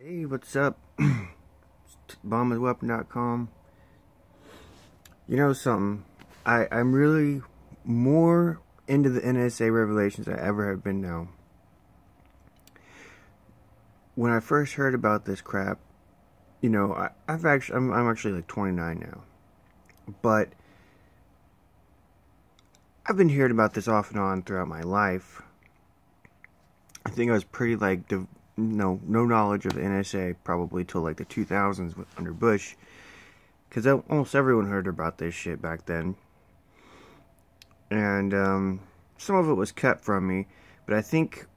Hey, what's up? BombAsWeapon.com. You know something? I'm really more into the NSA revelations than I ever have been now. When I first heard about this crap, you know, I'm actually like 29 now, but I've been hearing about this off and on throughout my life. I think I was pretty like no knowledge of the NSA probably till like the 2000s under Bush, because almost everyone heard about this shit back then, and some of it was kept from me, but I think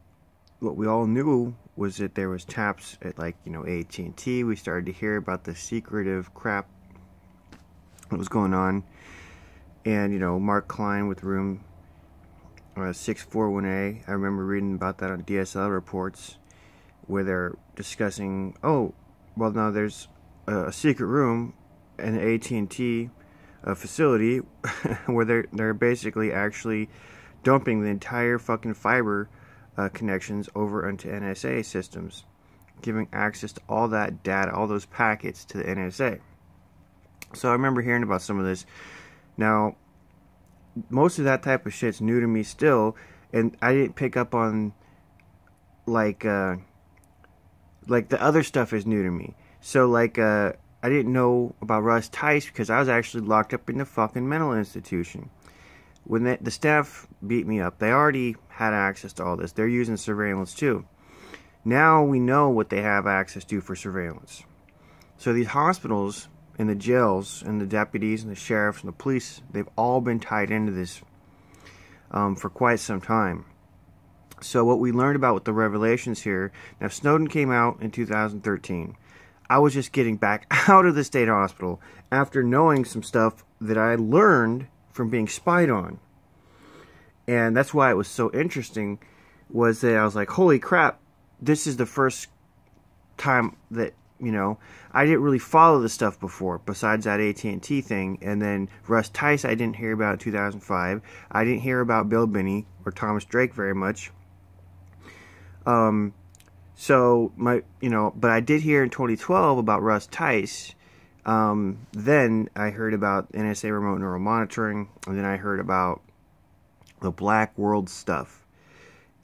what we all knew was that there was taps at, like, you know, AT&T. We started to hear about the secretive crap that was going on, and, you know, Mark Klein with room 641A. I remember reading about that on DSL reports, where they're discussing, oh, well, now there's a secret room in the AT&T facility where they're basically actually dumping the entire fucking fiber connections over into NSA systems, giving access to all that data, all those packets to the NSA. So I remember hearing about some of this. Now, most of that type of shit's new to me still, and I didn't pick up on like the other stuff is new to me. So like I didn't know about Russ Tice because I was actually locked up in the fucking mental institution. When the staff beat me up, they already had access to all this. They're using surveillance too. Now we know what they have access to for surveillance. So these hospitals and the jails and the deputies and the sheriffs and the police, they've all been tied into this for quite some time. So what we learned about with the revelations here, now Snowden came out in 2013. I was just getting back out of the state hospital after knowing some stuff that I learned from being spied on. And that's why it was so interesting, was that I was like, holy crap, this is the first time that, you know, I didn't really follow this stuff before, besides that AT&T thing. And then Russ Tice I didn't hear about in 2005. I didn't hear about Bill Binney or Thomas Drake very much. So but I did hear in 2012 about Russ Tice. Then I heard about NSA remote neural monitoring, and then I heard about the Black World stuff.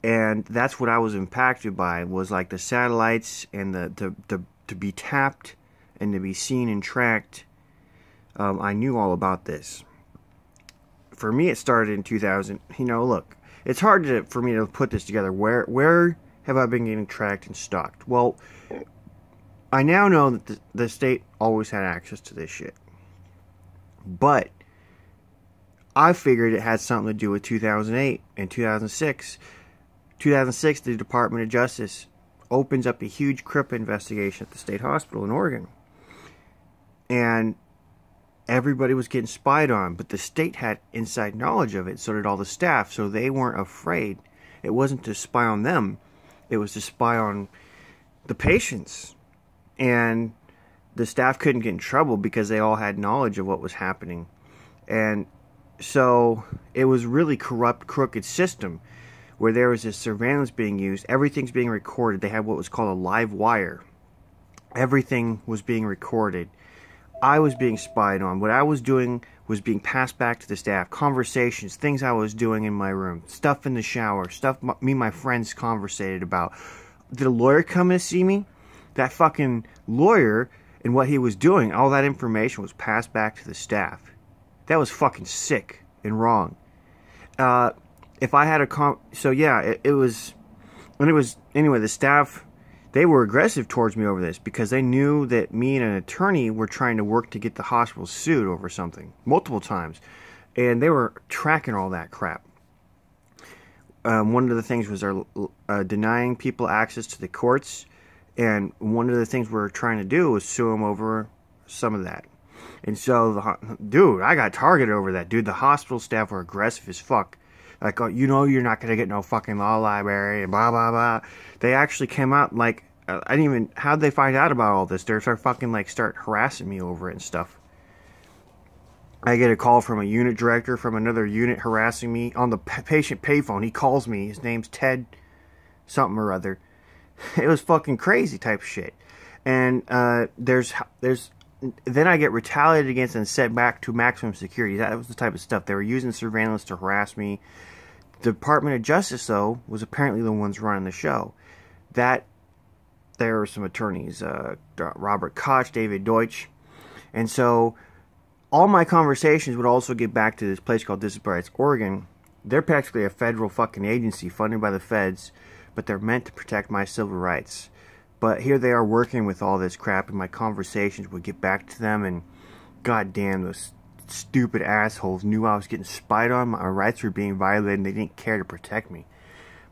And that's what I was impacted by, was like the satellites and to be tapped and to be seen and tracked. I knew all about this. For me, it started in 2000. You know, look, it's hard for me to put this together. Where have I been getting tracked and stalked? Well, I now know that the state always had access to this shit. But I figured it had something to do with 2008 and 2006. 2006, the Department of Justice opens up a huge CRIP investigation at the state hospital in Oregon. And everybody was getting spied on, but the state had inside knowledge of it, so did all the staff, so they weren't afraid. It wasn't to spy on them, it was to spy on the patients. And the staff couldn't get in trouble because they all had knowledge of what was happening. And so it was really corrupt, crooked system where there was this surveillance being used. Everything's being recorded. They had what was called a live wire. Everything was being recorded. I was being spied on. What I was doing was being passed back to the staff. Conversations, things I was doing in my room, stuff in the shower, stuff me and my friends conversated about. Did a lawyer come to see me? That fucking lawyer and what he was doing, all that information was passed back to the staff. That was fucking sick and wrong. If I had so yeah, it was, anyway, the staff, they were aggressive towards me over this because they knew that me and an attorney were trying to work to get the hospital sued over something multiple times. And they were tracking all that crap. One of the things was denying people access to the courts. And one of the things we were trying to do was sue them over some of that. And so, dude, I got targeted over that. Dude, the hospital staff were aggressive as fuck. Like, oh, you know, you're not going to get no fucking law library and blah, blah, blah. They actually came out like, I didn't even, how'd they find out about all this? They're fucking like start harassing me over it and stuff. I get a call from a unit director from another unit harassing me on the patient payphone. He calls me. His name's Ted something or other. It was fucking crazy type of shit. And then I get retaliated against and sent back to maximum security. That was the type of stuff. They were using surveillance to harass me. The Department of Justice, though, was apparently the ones running the show. There were some attorneys, Robert Koch, David Deutsch. And so all my conversations would also get back to this place called Disability Rights Oregon. They're practically a federal fucking agency funded by the feds, but they're meant to protect my civil rights. But here they are working with all this crap, and my conversations would get back to them, and goddamn, those stupid assholes knew I was getting spied on, my rights were being violated, and they didn't care to protect me.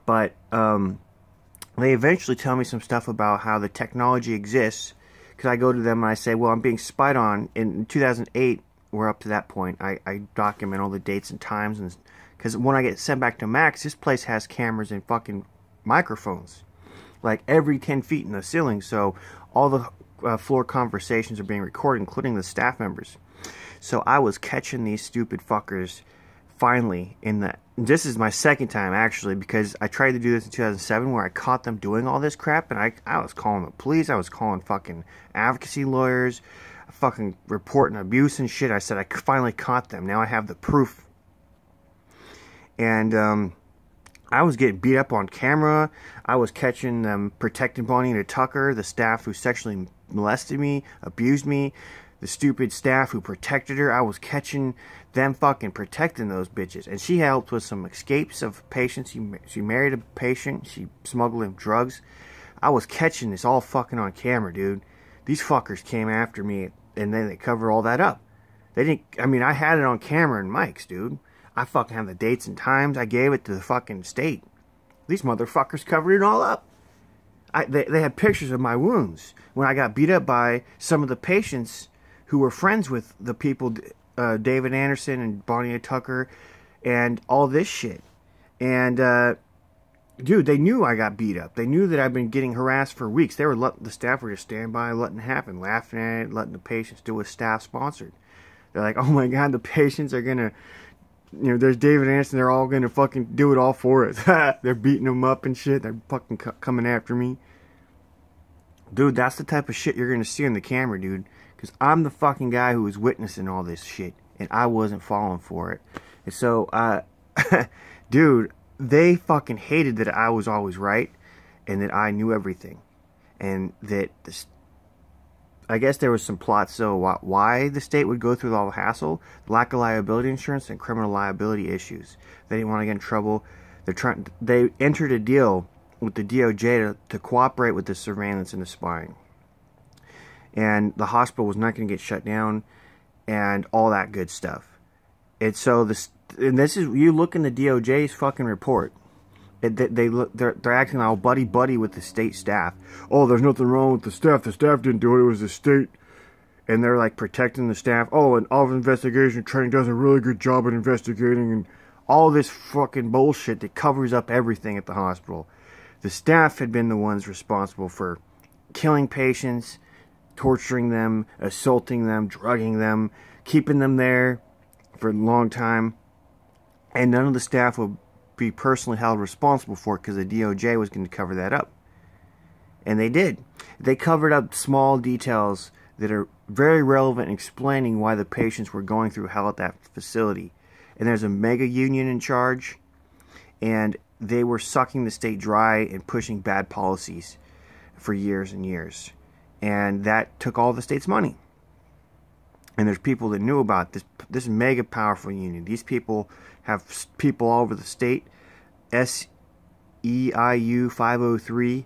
But they eventually tell me some stuff about how the technology exists, because I go to them and I say, well, I'm being spied on. In 2008, we're up to that point. I document all the dates and times, and because when I get sent back to Max, this place has cameras and fucking microphones, like every 10 feet in the ceiling, so all the floor conversations are being recorded, including the staff members. So I was catching these stupid fuckers finally this is my second time actually, because I tried to do this in 2007 where I caught them doing all this crap, and I was calling the police, I was calling fucking advocacy lawyers, fucking reporting abuse and shit. I said I finally caught them, now I have the proof. And I was getting beat up on camera. I was catching them protecting Bonnie Tucker, the staff who sexually molested me, abused me, the stupid staff who protected her. I was catching them fucking protecting those bitches. And she helped with some escapes of patients. She married a patient. She smuggled him drugs. I was catching this all fucking on camera, dude. These fuckers came after me, and then they covered all that up. They didn't, I mean, I had it on camera and mics, dude. I fucking have the dates and times. I gave it to the fucking state. These motherfuckers covered it all up. They had pictures of my wounds when I got beat up by some of the patients who were friends with the people, David Anderson and Bonnie Tucker, and all this shit. And, dude, they knew I got beat up. They knew that I'd been getting harassed for weeks. The staff were just standing by, letting it happen, laughing at it, letting the patients do what staff sponsored. They're like, oh my God, the patients are gonna, you know, there's David Anderson, they're all gonna fucking do it all for us. They're beating them up and shit. They're fucking coming after me. Dude, that's the type of shit you're gonna see on the camera, dude. Because I'm the fucking guy who was witnessing all this shit, and I wasn't falling for it. And so, dude, they fucking hated that I was always right, and that I knew everything. And that, I guess there was some plot, so why the state would go through all the hassle, lack of liability insurance, and criminal liability issues. They didn't want to get in trouble. They entered a deal with the DOJ to cooperate with the surveillance and the spying. And the hospital was not going to get shut down, and all that good stuff. And so this is, you look in the DOJ's fucking report. They're acting all buddy with the state staff. Oh, there's nothing wrong with the staff. The staff didn't do it. It was the state. And they're like protecting the staff. Oh, and Office of Investigation Training does a really good job at investigating, and all this fucking bullshit that covers up everything at the hospital. The staff had been the ones responsible for killing patients, torturing them, assaulting them, drugging them, keeping them there for a long time. And none of the staff would be personally held responsible for it because the DOJ was going to cover that up. And they did. They covered up small details that are very relevant in explaining why the patients were going through hell at that facility. And there's a mega union in charge, and they were sucking the state dry and pushing bad policies for years and years. And that took all the state's money. And there's people that knew about this mega powerful union. These people have people all over the state. SEIU 503.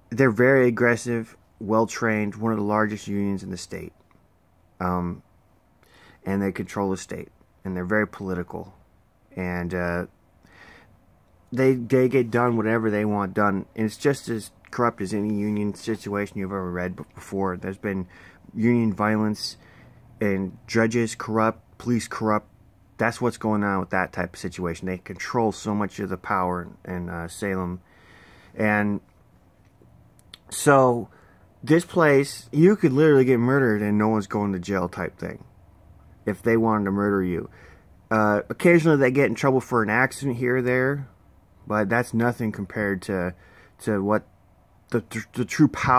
They're very aggressive, well-trained, one of the largest unions in the state. And they control the state. And they're very political. And they get done whatever they want done. And it's just as corrupt as any union situation you've ever read before. There's been union violence, and judges corrupt, police corrupt. That's what's going on with that type of situation. They control so much of the power in Salem. And so this place, you could literally get murdered and no one's going to jail type thing if they wanted to murder you. Occasionally they get in trouble for an accident here or there, but that's nothing compared to to what the true power